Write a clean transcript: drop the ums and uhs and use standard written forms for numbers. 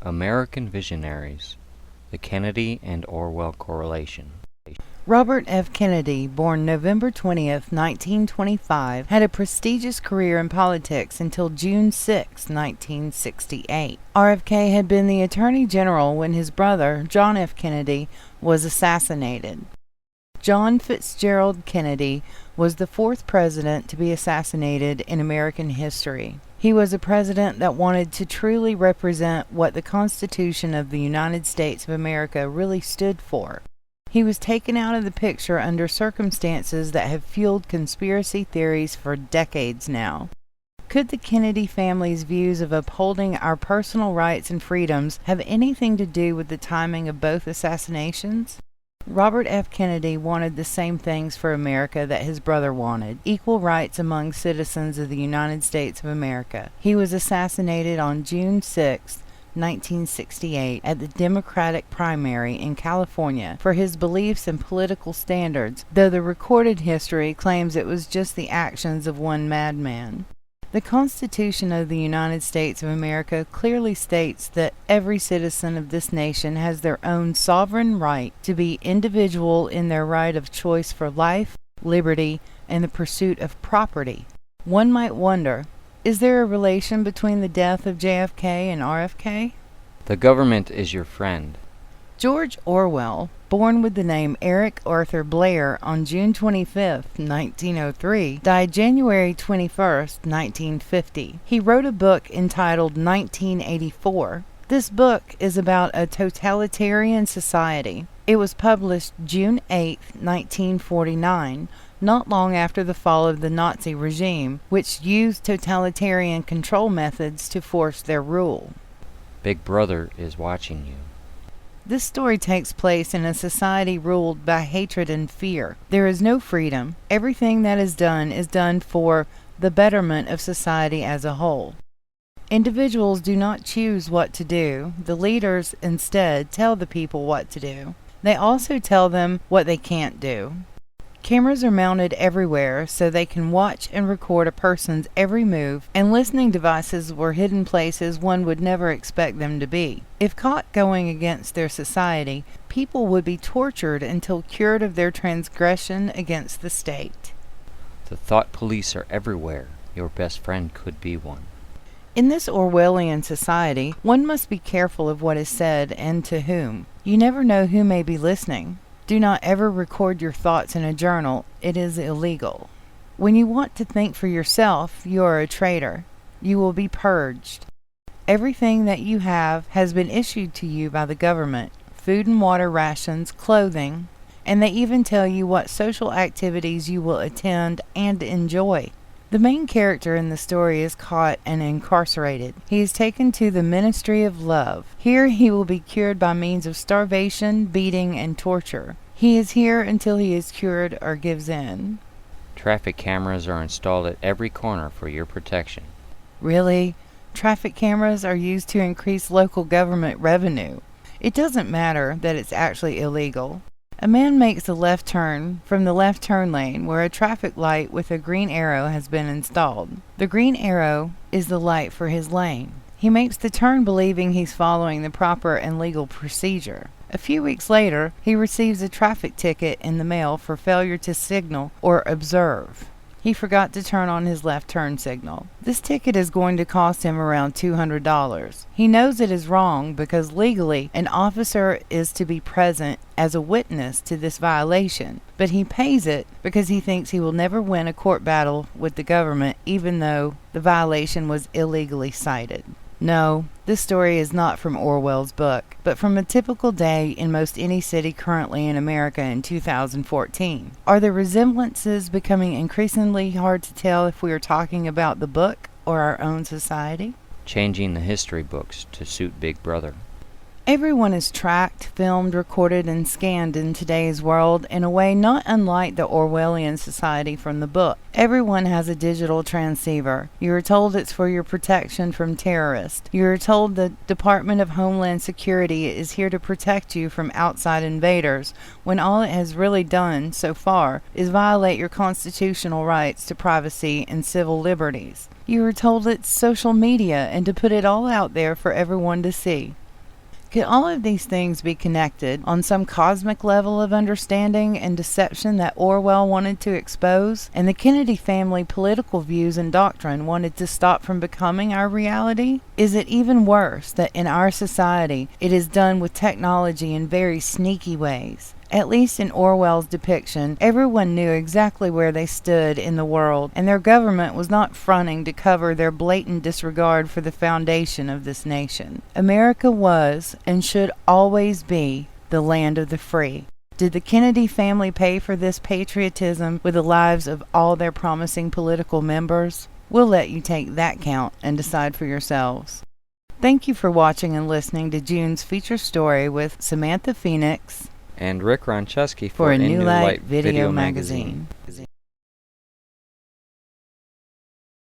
American Visionaries, the Kennedy and Orwell correlation. Robert F. Kennedy, born November 20th, 1925, had a prestigious career in politics until June 6, 1968. RFK had been the Attorney General when his brother, John F. Kennedy, was assassinated. John Fitzgerald Kennedy was the fourth president to be assassinated in American history. He was a president that wanted to truly represent what the Constitution of the United States of America really stood for. He was taken out of the picture under circumstances that have fueled conspiracy theories for decades now. Could the Kennedy family's views of upholding our personal rights and freedoms have anything to do with the timing of both assassinations? Robert F. Kennedy wanted the same things for America that his brother wanted: equal rights among citizens of the United States of America. He was assassinated on June 6, 1968, at the Democratic primary in California for his beliefs and political standards, though the recorded history claims it was just the actions of one madman. The Constitution of the United States of America clearly states that every citizen of this nation has their own sovereign right to be individual in their right of choice for life, liberty, and the pursuit of property. One might wonder, is there a relation between the death of JFK and RFK? The government is your friend. George Orwell, born with the name Eric Arthur Blair on June 25, 1903, died January 21, 1950. He wrote a book entitled 1984. This book is about a totalitarian society. It was published June 8, 1949, not long after the fall of the Nazi regime, which used totalitarian control methods to force their rule. Big Brother is watching you. This story takes place in a society ruled by hatred and fear. There is no freedom. Everything that is done for the betterment of society as a whole. Individuals do not choose what to do. The leaders instead tell the people what to do. They also tell them what they can't do. Cameras are mounted everywhere so they can watch and record a person's every move, and listening devices were hidden places one would never expect them to be. If caught going against their society, people would be tortured until cured of their transgression against the state. The thought police are everywhere. Your best friend could be one. In this Orwellian society, one must be careful of what is said and to whom. You never know who may be listening. Do not ever record your thoughts in a journal. It is illegal. When you want to think for yourself, you are a traitor. You will be purged. Everything that you have has been issued to you by the government: food and water rations, clothing, and they even tell you what social activities you will attend and enjoy. The main character in the story is caught and incarcerated. He is taken to the Ministry of Love. Here he will be cured by means of starvation, beating, and torture. He is here until he is cured or gives in. Traffic cameras are installed at every corner for your protection. Really? Traffic cameras are used to increase local government revenue. It doesn't matter that it's actually illegal. A man makes a left turn from the left turn lane where a traffic light with a green arrow has been installed. The green arrow is the light for his lane. He makes the turn believing he's following the proper and legal procedure. A few weeks later, he receives a traffic ticket in the mail for failure to signal or observe. He forgot to turn on his left turn signal. This ticket is going to cost him around $200. He knows it is wrong because legally an officer is to be present as a witness to this violation, but he pays it because he thinks he will never win a court battle with the government even though the violation was illegally cited. No, this story is not from Orwell's book, but from a typical day in most any city currently in America in 2014. Are the resemblances becoming increasingly hard to tell if we are talking about the book or our own society? Changing the history books to suit Big Brother. Everyone is tracked, filmed, recorded, and scanned in today's world in a way not unlike the Orwellian society from the book. Everyone has a digital transceiver. You are told it's for your protection from terrorists. You are told the Department of Homeland Security is here to protect you from outside invaders, when all it has really done so far is violate your constitutional rights to privacy and civil liberties. You are told it's social media and to put it all out there for everyone to see. Could all of these things be connected on some cosmic level of understanding and deception that Orwell wanted to expose, and the Kennedy family political views and doctrine wanted to stop from becoming our reality? Is it even worse that in our society it is done with technology in very sneaky ways? At least in Orwell's depiction, everyone knew exactly where they stood in the world, and their government was not fronting to cover their blatant disregard for the foundation of this nation. America was, and should always be, the land of the free. Did the Kennedy family pay for this patriotism with the lives of all their promising political members? We'll let you take that count and decide for yourselves. Thank you for watching and listening to June's feature story with Samantha Phenix and Rick Gronczewski for a New Light video magazine.